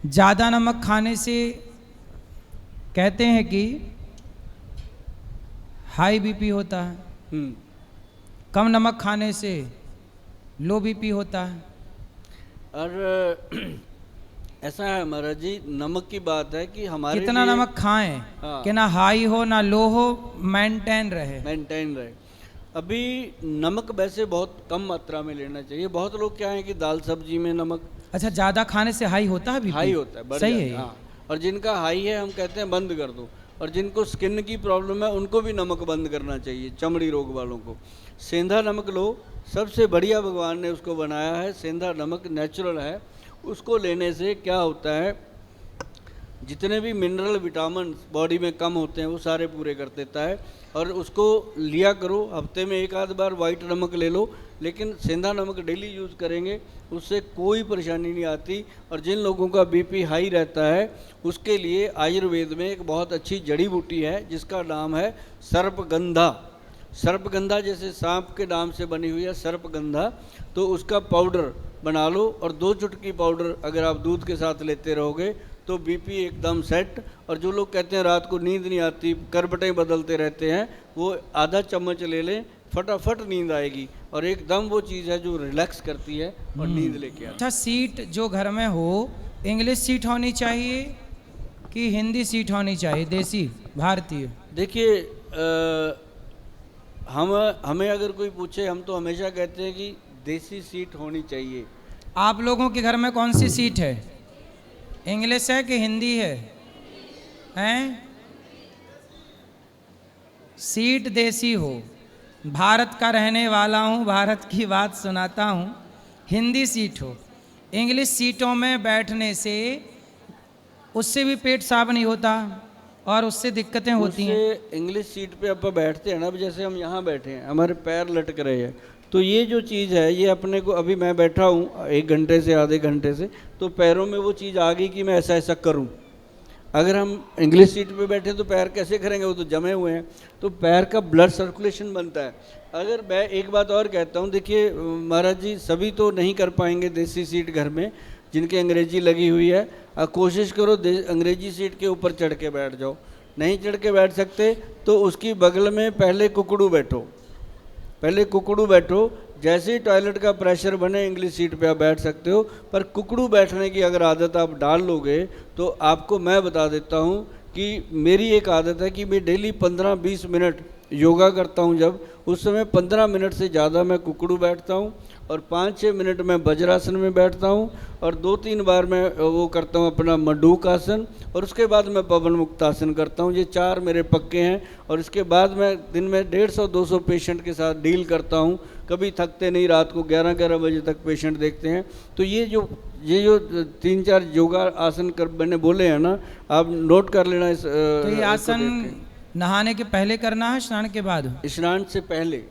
ज़्यादा नमक खाने से कहते हैं कि हाई बीपी होता है, कम नमक खाने से लो बीपी होता है। और ऐसा है महाराज जी, नमक की बात है कि हमारे कितना लिए नमक खाएं हाँ, कि ना हाई हो ना लो हो, मेंटेन रहे। मेंटेन रहे। अभी नमक वैसे बहुत कम मात्रा में लेना चाहिए। बहुत लोग क्या है कि दाल सब्जी में नमक अच्छा, ज़्यादा खाने से हाई होता है बीपी? हाई होता है, बढ़ सही जाता है ये? हाँ। और जिनका हाई है हम कहते हैं बंद कर दो। और जिनको स्किन की प्रॉब्लम है उनको भी नमक बंद करना चाहिए, चमड़ी रोग वालों को। सेंधा नमक लो, सबसे बढ़िया भगवान ने उसको बनाया है। सेंधा नमक नेचुरल है, उसको लेने से क्या होता है, जितने भी मिनरल विटामिन बॉडी में कम होते हैं वो सारे पूरे कर देता है। और उसको लिया करो, हफ्ते में एक आध बार वाइट नमक ले लो, लेकिन सेंधा नमक डेली यूज़ करेंगे, उससे कोई परेशानी नहीं आती। और जिन लोगों का बीपी हाई रहता है उसके लिए आयुर्वेद में एक बहुत अच्छी जड़ी बूटी है जिसका नाम है सर्पगंधा। सर्पगंधा जैसे सांप के नाम से बनी हुई है सर्पगंधा, तो उसका पाउडर बना लो और 2 चुटकी पाउडर अगर आप दूध के साथ लेते रहोगे तो बीपी एकदम सेट। और जो लोग कहते हैं रात को नींद नहीं आती, करवटें बदलते रहते हैं, वो आधा चम्मच ले लें, फटाफट नींद आएगी। और एकदम वो चीज़ है जो रिलैक्स करती है और नींद लेके आती है। अच्छा, सीट जो घर में हो, इंग्लिश सीट होनी चाहिए कि हिंदी सीट होनी चाहिए, देसी भारतीय? देखिए हमें अगर कोई पूछे, हम तो हमेशा कहते हैं कि देसी सीट होनी चाहिए। आप लोगों के घर में कौन सी सीट है? इंग्लिश है कि हिंदी है? हैं? सीट देसी हो। भारत का रहने वाला हूँ, भारत की बात सुनाता हूँ। हिंदी सीट हो। इंग्लिश सीटों में बैठने से उससे भी पेट साफ नहीं होता और उससे दिक्कतें होती हैं। उससे इंग्लिश सीट पे अपन बैठते हैं ना, अब जैसे हम यहाँ बैठे हैं, हमारे पैर लटक रहे हैं, तो ये जो चीज़ है ये अपने को, अभी मैं बैठा हूँ 1 घंटे से आधे घंटे से, तो पैरों में वो चीज़ आ गई कि मैं ऐसा ऐसा करूँ। अगर हम इंग्लिश सीट पे बैठे तो पैर कैसे करेंगे, वो तो जमे हुए हैं। तो पैर का ब्लड सर्कुलेशन बनता है। अगर मैं एक बात और कहता हूँ, देखिए महाराज जी, सभी तो नहीं कर पाएंगे देसी सीट घर में जिनकी अंग्रेजी लगी हुई है। कोशिश करो अंग्रेजी सीट के ऊपर चढ़ के बैठ जाओ। नहीं चढ़ के बैठ सकते तो उसकी बगल में पहले कुकड़ू बैठो, पहले कुकड़ू बैठो। जैसे ही टॉयलेट का प्रेशर बने इंग्लिश सीट पे आप बैठ सकते हो। पर कुकड़ू बैठने की अगर आदत आप डाल लोगे तो आपको मैं बता देता हूँ कि मेरी एक आदत है कि मैं डेली 15-20 मिनट योगा करता हूँ। जब उस समय 15 मिनट से ज़्यादा मैं कुकड़ू बैठता हूँ और 5-6 मिनट मैं वज्रासन में बैठता हूँ और 2-3 बार मैं वो करता हूँ अपना मंडूक आसन, और उसके बाद मैं पवन मुक्तासन करता हूँ। ये 4 मेरे पक्के हैं। और इसके बाद मैं दिन में 150-200 पेशेंट के साथ डील करता हूँ। कभी थकते नहीं, रात को 11-11 बजे तक पेशेंट देखते हैं। तो ये जो 3-4 योगा आसन कर मैंने बोले हैं ना, आप नोट कर लेना। तो ये आसन नहाने के पहले करना है, स्नान के बाद? स्नान से पहले।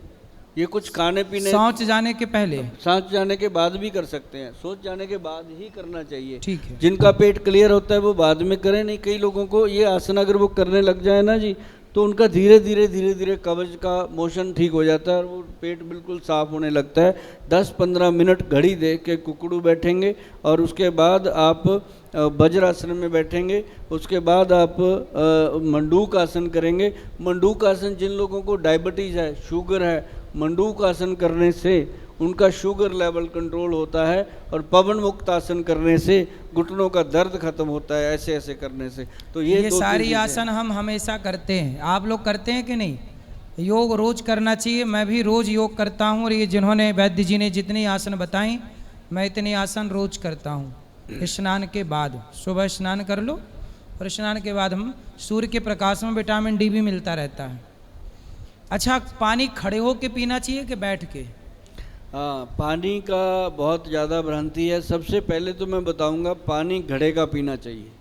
ये कुछ खाने पीने, शौच जाने के पहले? सांस जाने के बाद भी कर सकते हैं, सोच जाने के बाद ही करना चाहिए। ठीक है। जिनका पेट क्लियर होता है वो बाद में करें। नहीं, कई लोगों को ये आसन अगर वो करने लग जाए ना जी, तो उनका धीरे धीरे कब्ज का मोशन ठीक हो जाता है और वो पेट बिल्कुल साफ होने लगता है। 10-15 मिनट घड़ी दे के कुकड़ू बैठेंगे और उसके बाद आप वज्रासन में बैठेंगे। उसके बाद आप मंडूक आसन करेंगे। मंडूक आसन जिन लोगों को डायबिटीज़ है, शुगर है, मंडूक आसन करने से उनका शुगर लेवल कंट्रोल होता है। और पवन मुक्त आसन करने से घुटनों का दर्द खत्म होता है, ऐसे ऐसे करने से। तो ये सारी आसन हम हमेशा करते हैं। आप लोग करते हैं कि नहीं? योग रोज करना चाहिए। मैं भी रोज योग करता हूँ और ये जिन्होंने वैद्य जी ने जितनी आसन बताई, मैं इतनी आसन रोज करता हूँ। स्नान के बाद सुबह स्नान कर लो और स्नान के बाद हम सूर्य के प्रकाश में विटामिन डी भी मिलता रहता है। अच्छा, पानी खड़े होके पीना चाहिए कि बैठ के? हाँ, पानी का बहुत ज़्यादा भ्रांति है। सबसे पहले तो मैं बताऊंगा पानी घड़े का पीना चाहिए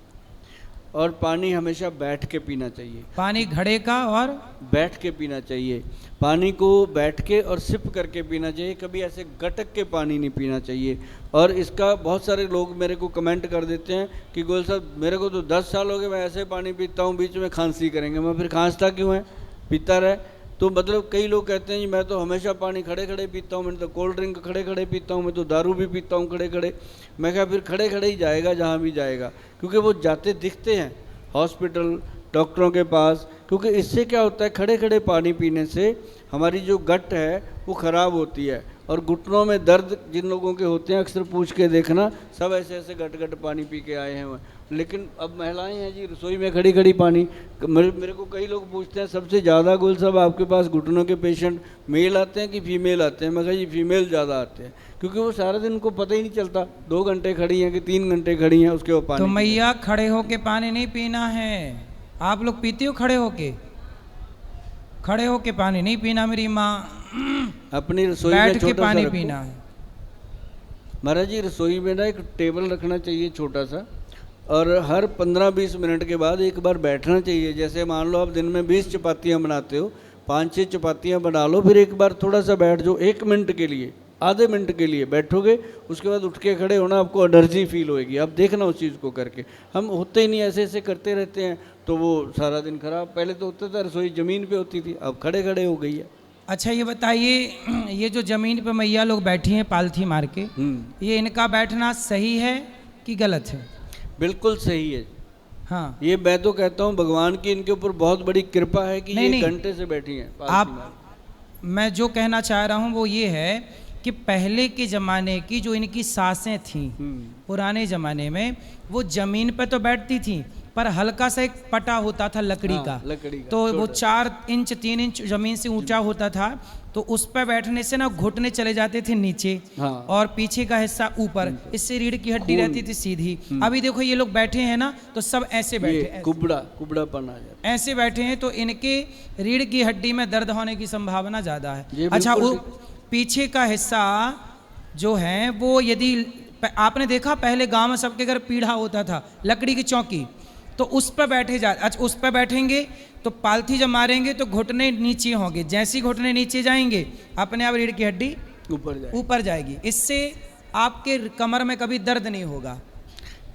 और पानी हमेशा बैठ के पीना चाहिए। पानी घड़े का और बैठ के पीना चाहिए। पानी को बैठ के और सिप करके पीना चाहिए, कभी ऐसे गटक के पानी नहीं पीना चाहिए। और इसका बहुत सारे लोग मेरे को कमेंट कर देते हैं कि गोयल साहब मेरे को तो 10 साल हो गए, मैं ऐसे पानी पीता हूँ, बीच में खांसी करेंगे। मैं फिर खांसता क्यों है, पीता रहे। तो मतलब कई लोग कहते हैं जी मैं तो हमेशा पानी खड़े खड़े पीता हूँ, मैं तो कोल्ड ड्रिंक खड़े खड़े पीता हूँ, मैं तो दारू भी पीता हूँ खड़े खड़े। मैं कहा फिर खड़े खड़े ही जाएगा जहाँ भी जाएगा, क्योंकि वो जाते दिखते हैं हॉस्पिटल, डॉक्टरों के पास, क्योंकि इससे क्या होता है, खड़े खड़े पानी पीने से हमारी जो गट है वो ख़राब होती है, और घुटनों में दर्द जिन लोगों के होते हैं अक्सर पूछ के देखना, सब ऐसे ऐसे गट गट पानी पी के आए हैं। लेकिन अब महिलाएं हैं जी रसोई में खड़ी खड़ी पानी, मेरे को कई लोग पूछते हैं सबसे ज़्यादा गुल साहब आपके पास घुटनों के पेशेंट मेल आते हैं कि फीमेल आते हैं? मैं कहा जी फीमेल ज़्यादा आते हैं, क्योंकि वो सारा दिन उनको पता ही नहीं चलता 2 घंटे खड़ी हैं कि 3 घंटे खड़ी हैं, उसके बाद पानी। तो मैया खड़े होके पानी नहीं पीना है। आप लोग पीते हो खड़े होके? खड़े होके पानी नहीं पीना मेरी माँ, अपनी रसोई में बैठ के छोटा पानी सा पीना है। महाराज जी रसोई में ना एक टेबल रखना चाहिए छोटा सा, और हर 15-20 मिनट के बाद एक बार बैठना चाहिए। जैसे मान लो आप दिन में 20 चपातियाँ बनाते हो, 5-6 चपातियाँ बना लो, फिर एक बार थोड़ा सा बैठ जाओ, 1 मिनट के लिए, आधे मिनट के लिए बैठोगे, उसके बाद उठ के खड़े होना, आपको एनर्जी फील होएगी। आप देखना उस चीज़ को करके। हम होते ही नहीं, ऐसे ऐसे करते रहते हैं तो वो सारा दिन खराब। पहले तो होता था रसोई ज़मीन पे होती थी, अब खड़े खड़े हो गई है। अच्छा ये बताइए, ये जो जमीन पे मैया लोग बैठी हैं पालथी मार के, ये इनका बैठना सही है कि गलत है? बिल्कुल सही है। हाँ, ये मैं तो कहता हूँ भगवान की इनके ऊपर बहुत बड़ी कृपा है कि नहीं, ये नहीं। घंटे से बैठी हैं। मैं जो कहना चाह रहा हूँ वो ये है कि पहले के ज़माने की जो इनकी सासें थीं, पुराने ज़माने में, वो ज़मीन पे तो बैठती थीं, पर हल्का सा एक पटा होता था लकड़ी का, लकड़ी का, तो वो 4 इंच 3 इंच ज़मीन से ऊंचा होता था, तो उस पर बैठने से ना घुटने चले जाते थे नीचे, और पीछे का हिस्सा ऊपर, इससे रीढ़ की हड्डी रहती थी सीधी। अभी देखो ये लोग बैठे हैं ना, तो सब ऐसे बैठे, कुबड़ापन आ जाता है। ऐसे बैठे हैं, तो इनके रीढ़ की हड्डी में दर्द होने की संभावना ज़्यादा है। अच्छा, वो पीछे का हिस्सा जो है वो, यदि आपने देखा पहले गांव में सबके घर पीढ़ा होता था, लकड़ी की चौकी, तो उस पर बैठे जा, अच्छा उस पर बैठेंगे तो पालथी जब मारेंगे तो घुटने नीचे होंगे, जैसे ही घुटने नीचे जाएंगे अपने आप रीढ़ की हड्डी ऊपर जाएगी, इससे आपके कमर में कभी दर्द नहीं होगा।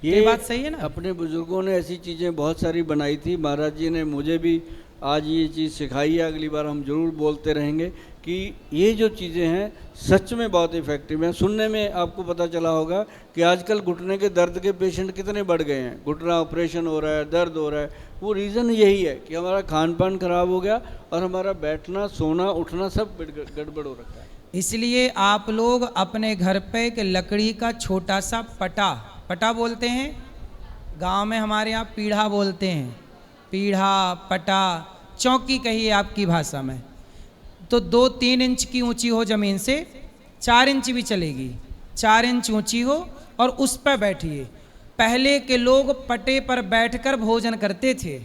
ये बात सही है ना? अपने बुजुर्गों ने ऐसी चीज़ें बहुत सारी बनाई थी, महाराज जी ने मुझे भी आज ये चीज़ सिखाई है। अगली बार हम जरूर बोलते रहेंगे कि ये जो चीज़ें हैं सच में बहुत इफ़ेक्टिव हैं। सुनने में आपको पता चला होगा कि आजकल घुटने के दर्द के पेशेंट कितने बढ़ गए हैं, घुटना ऑपरेशन हो रहा है, दर्द हो रहा है। वो रीज़न यही है कि हमारा खान पान खराब हो गया और हमारा बैठना सोना उठना सब गड़बड़ हो रखा है। इसलिए आप लोग अपने घर पे एक लकड़ी का छोटा सा पटा बोलते हैं, गांव में हमारे यहाँ पीढ़ा बोलते हैं, पीढ़ा, पटा, चौकी कहिए आपकी भाषा में, तो 2-3 इंच की ऊंची हो जमीन से, 4 इंच भी चलेगी, 4 इंच ऊंची हो और उस पर बैठिए। पहले के लोग पटे पर बैठकर भोजन करते थे,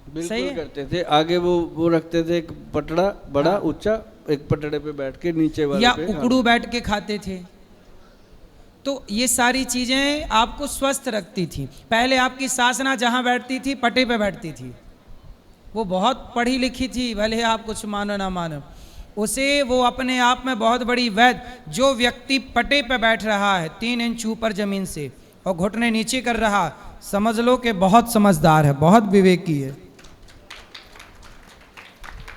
बिल्कुल करते थे। आगे वो रखते थे एक पटड़ा बड़ा ऊंचा, एक पटड़े पे बैठ के नीचे वाले या पे उकड़ू बैठ के खाते थे। तो ये सारी चीजें आपको स्वस्थ रखती थी। पहले आपकी सास ना जहां बैठती थी पटे पे बैठती थी, वो बहुत पढ़ी लिखी थी, भले आप कुछ मानो ना मानो, उसे वो अपने आप में बहुत बड़ी वैद्य। जो व्यक्ति पटे पे बैठ रहा है 3 इंच ऊपर जमीन से और घुटने नीचे कर रहा, समझ लो कि बहुत समझदार है, बहुत विवेकी है।